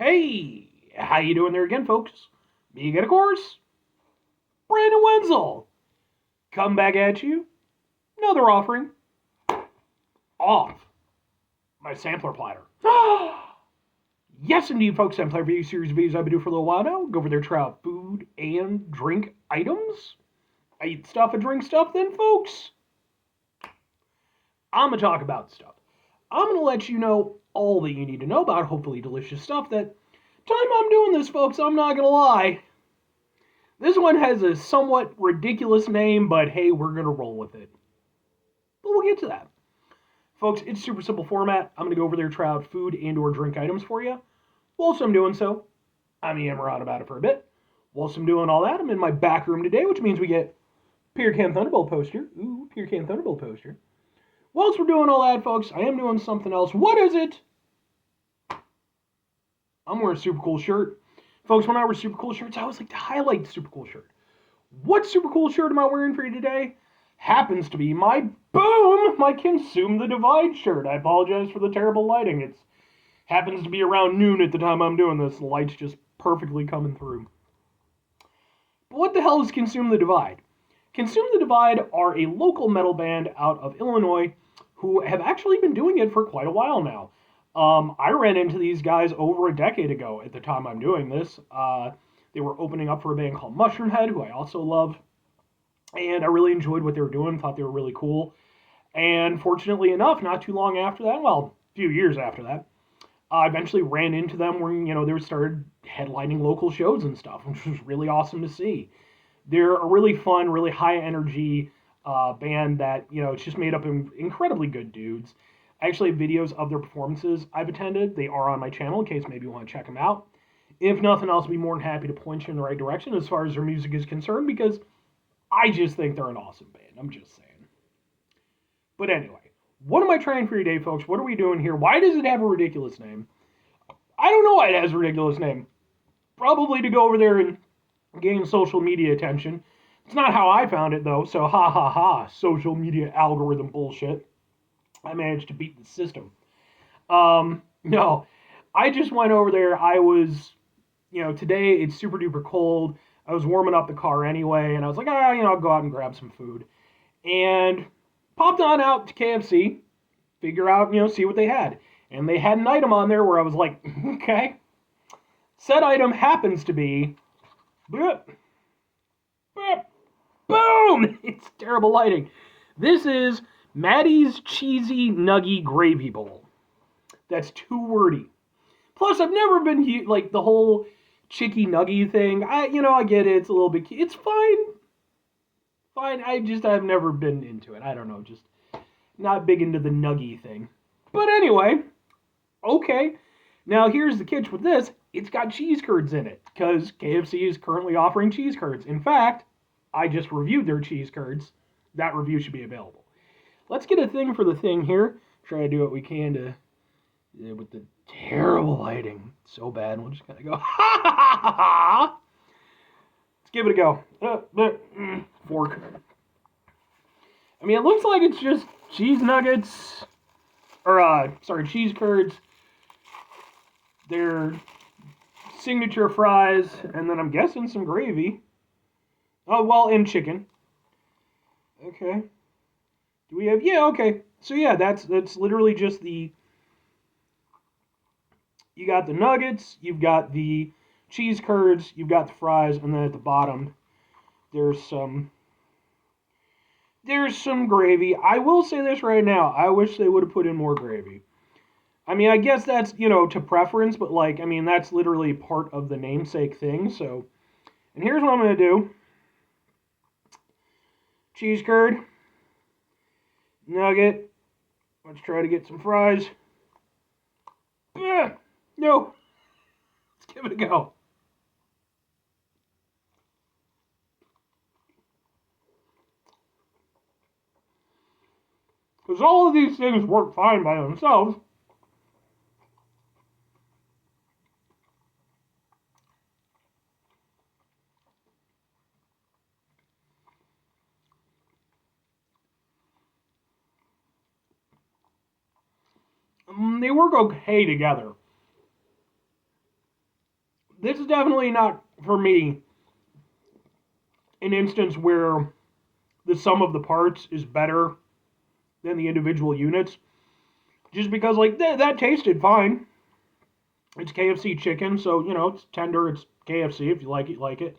Hey, how you doing there again, folks? Me again, of course, Brandon Wenzel. Come back at you. Another offering off my sampler platter. Yes, indeed, folks. Sampler video series of videos I've been doing for a little while now. Go over there, try out food and drink items. I eat stuff and drink stuff, then, folks. I'm gonna talk about stuff. I'm gonna let you know all that you need to know about hopefully delicious stuff. That time I'm doing this, folks, I'm not gonna lie. This one has a somewhat ridiculous name, but hey, we're going to roll with it. But we'll get to that. Folks, it's super simple format. I'm going to go over there, try out food and or drink items for you. Whilst I'm doing so, I'm yammering on about it for a bit. Whilst I'm doing all that, I'm in my back room today, which means we get Peer Can Thunderbolt poster. Ooh, Peer Can Thunderbolt poster. Whilst we're doing all that, folks, I am doing something else. What is it? I'm wearing a super cool shirt. Folks, when I wear super cool shirts, I always like to highlight the super cool shirt. What super cool shirt am I wearing for you today? Happens to be my Consume the Divide shirt. I apologize for the terrible lighting. It happens to be around noon at the time I'm doing this. The light's just perfectly coming through. But what the hell is Consume the Divide? Consume the Divide are a local metal band out of Illinois who have actually been doing it for quite a while now. I ran into these guys over a decade ago at the time I'm doing this. They were opening up for a band called Mushroomhead, who I also love. And I really enjoyed what they were doing, thought they were really cool. And fortunately enough, not too long after that, well, a few years after that, I eventually ran into them when, they started headlining local shows and stuff, which was really awesome to see. They're a really fun, really high energy band that, it's just made up of incredibly good dudes. I actually have videos of their performances I've attended. They are on my channel in case maybe you want to check them out. If nothing else, I'd be more than happy to point you in the right direction as far as their music is concerned because I just think they're an awesome band. I'm just saying. But anyway, what am I trying for today, folks? What are we doing here? Why does it have a ridiculous name? I don't know why it has a ridiculous name. Probably to go over there and gain social media attention. It's not how I found it, though, so ha ha ha, social media algorithm bullshit. I managed to beat the system. No, I just went over there. I was, today it's super duper cold. I was warming up the car anyway, and I was like, I'll go out and grab some food. And popped on out to KFC, figure out, see what they had. And they had an item on there where I was like, okay. Said item happens to be, boom! It's terrible lighting. This is Matty's Cheesy Nuggy Gravy Bowl. That's too wordy. Plus, I've never been like the whole chicky nuggy thing. I get it. It's a little bit. It's fine. Fine. I've never been into it. I don't know. Just not big into the nuggy thing. But anyway, okay. Now here's the catch with this. It's got cheese curds in it because KFC is currently offering cheese curds. In fact, I just reviewed their cheese curds. That review should be available. Let's get a thing for the thing here. Try to do what we can to with the terrible lighting. So bad. We'll just kind of go, ha ha ha ha. Let's give it a go. Fork. I mean, it looks like it's just cheese nuggets. Or, cheese curds. Their signature fries. And then I'm guessing some gravy. Oh, well, and chicken. Okay. Do we have... Yeah, okay. So, yeah, that's literally just the... You got the nuggets, you've got the cheese curds, you've got the fries, and then at the bottom, there's some gravy. I will say this right now. I wish they would have put in more gravy. I mean, I guess that's, to preference, but, that's literally part of the namesake thing, so... And here's what I'm going to do. Cheese curd. Nugget. Let's try to get some fries. No. Let's give it a go. Because all of these things work fine by themselves. They work okay together. This is definitely not, for me, an instance where the sum of the parts is better than the individual units. Just because, like, that tasted fine. It's KFC chicken, so, it's tender. It's KFC. If you like it, you like it.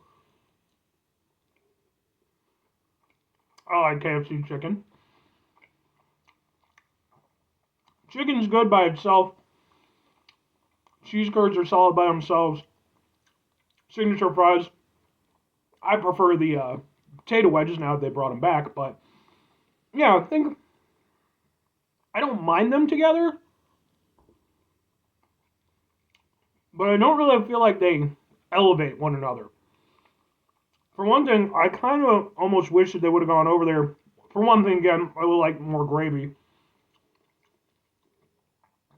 I like KFC chicken. Chicken's good by itself. Cheese curds are solid by themselves. Signature fries. I prefer the potato wedges now that they brought them back, but yeah, I think I don't mind them together, but I don't really feel like they elevate one another. For one thing, I kind of almost wish that they would have gone over there. For one thing, again, I would like more gravy.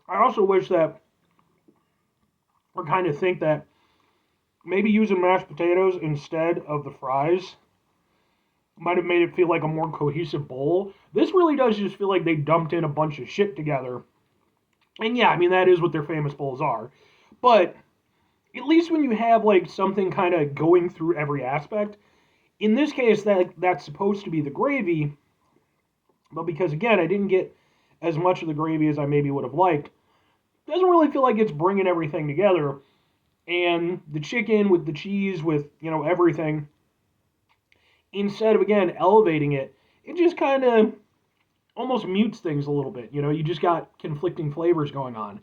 I also wish that, or kind of think that, maybe using mashed potatoes instead of the fries might have made it feel like a more cohesive bowl. This really does just feel like they dumped in a bunch of shit together. And yeah, I mean, that is what their famous bowls are. But at least when you have like something kind of going through every aspect, in this case, that's supposed to be the gravy. But because, again, I didn't get as much of the gravy as I maybe would have liked, it doesn't really feel like it's bringing everything together. And the chicken with the cheese with, everything, instead of, again, elevating it, it just kind of almost mutes things a little bit. You just got conflicting flavors going on.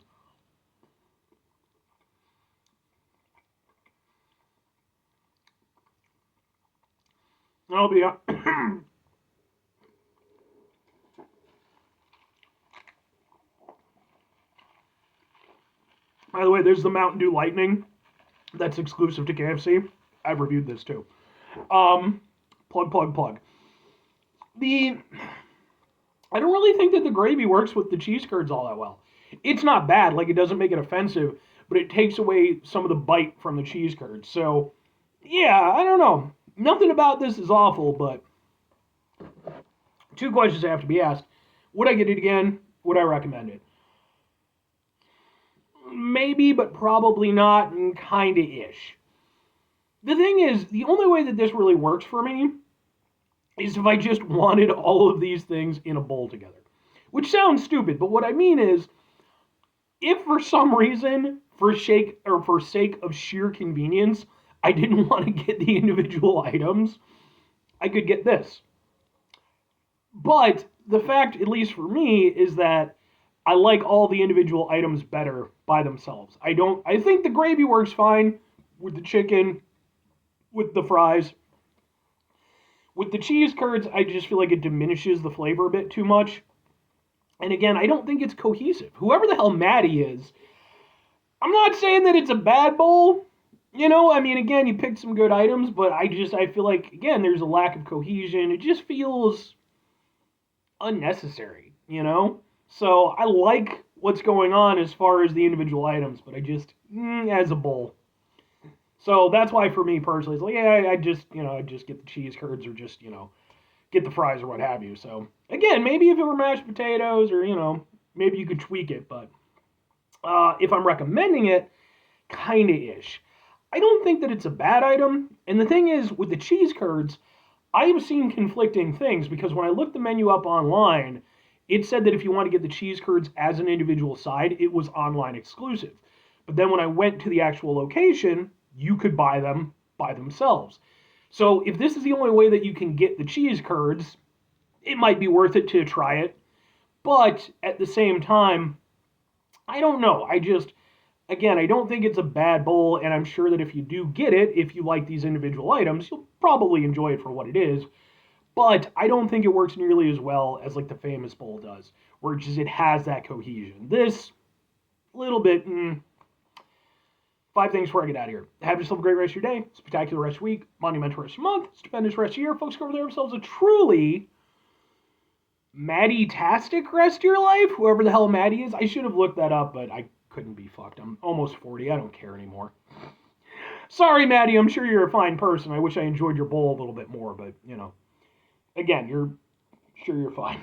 I'll be By the way, there's the Mountain Dew Lightning that's exclusive to KFC. I've reviewed this too. Plug. I don't really think that the gravy works with the cheese curds all that well. It's not bad, like it doesn't make it offensive, but it takes away some of the bite from the cheese curds. So, yeah, I don't know. Nothing about this is awful, but two questions have to be asked. Would I get it again? Would I recommend it? Maybe, but probably not, and kinda ish. The thing is, the only way that this really works for me is if I just wanted all of these things in a bowl together. Which sounds stupid, but what I mean is, if for some reason, for sake of sheer convenience, I didn't want to get the individual items, I could get this. But the fact, at least for me, is that I like all the individual items better by themselves. I think the gravy works fine with the chicken, with the fries. With the cheese curds, I just feel like it diminishes the flavor a bit too much. And again, I don't think it's cohesive. Whoever the hell Matty is, I'm not saying that it's a bad bowl. I mean, again, you picked some good items, but I feel like, again, there's a lack of cohesion. It just feels unnecessary, So I like what's going on as far as the individual items, but I just, as a bowl. So that's why for me personally, it's like, yeah, I just get the cheese curds or just, get the fries or what have you. So again, maybe if it were mashed potatoes or, maybe you could tweak it, but if I'm recommending it, kinda ish. I don't think that it's a bad item. And the thing is, with the cheese curds, I have seen conflicting things because when I looked the menu up online, it said that if you want to get the cheese curds as an individual side, it was online exclusive. But then when I went to the actual location, you could buy them by themselves. So if this is the only way that you can get the cheese curds, it might be worth it to try it. But at the same time, I don't know. Again, I don't think it's a bad bowl, and I'm sure that if you do get it, if you like these individual items, you'll probably enjoy it for what it is. But I don't think it works nearly as well as like the famous bowl does, where it has that cohesion. This, little bit, 5 things before I get out of here. Have yourself a great rest of your day, spectacular rest of your week, monumental rest of your month, stupendous rest of your year. Folks, go over there themselves a truly Matty-tastic rest of your life, whoever the hell Matty is. I should have looked that up, but I couldn't be fucked. I'm almost 40. I don't care anymore. Sorry, Matty. I'm sure you're a fine person. I wish I enjoyed your bowl a little bit more, but, again, you're fine.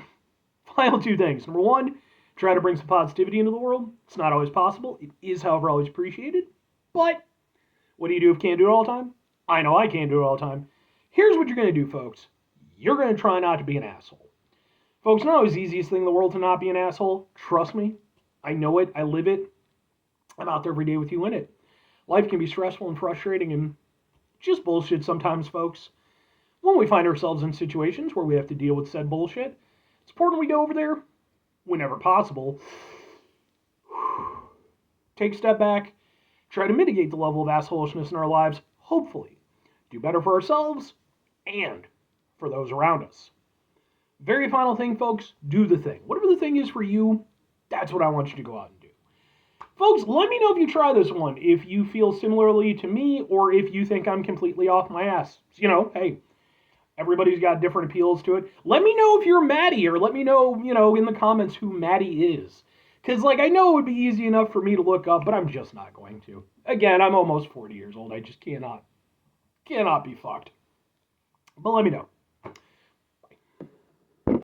Final 2 things. Number 1, try to bring some positivity into the world. It's not always possible. It is, however, always appreciated. But What do you do if you can't do it all the time? I know I can't do it all the time. Here's what you're going to do, folks. You're going to try not to be an asshole. Folks, not always the easiest thing in the world to not be an asshole. Trust me. I know it. I live it. I'm out there every day with you in it. Life can be stressful and frustrating and just bullshit sometimes, folks. When we find ourselves in situations where we have to deal with said bullshit, it's important we go over there, whenever possible, take a step back, try to mitigate the level of assholishness in our lives, hopefully do better for ourselves and for those around us. Very final thing, folks, do the thing. Whatever the thing is for you, that's what I want you to go out and do. Folks, let me know if you try this one, if you feel similarly to me, or if you think I'm completely off my ass. Hey, everybody's got different appeals to it. Let me know if you're Matty, or let me know, in the comments who Matty is. Because, I know it would be easy enough for me to look up, but I'm just not going to. Again, I'm almost 40 years old. I just cannot be fucked. But let me know.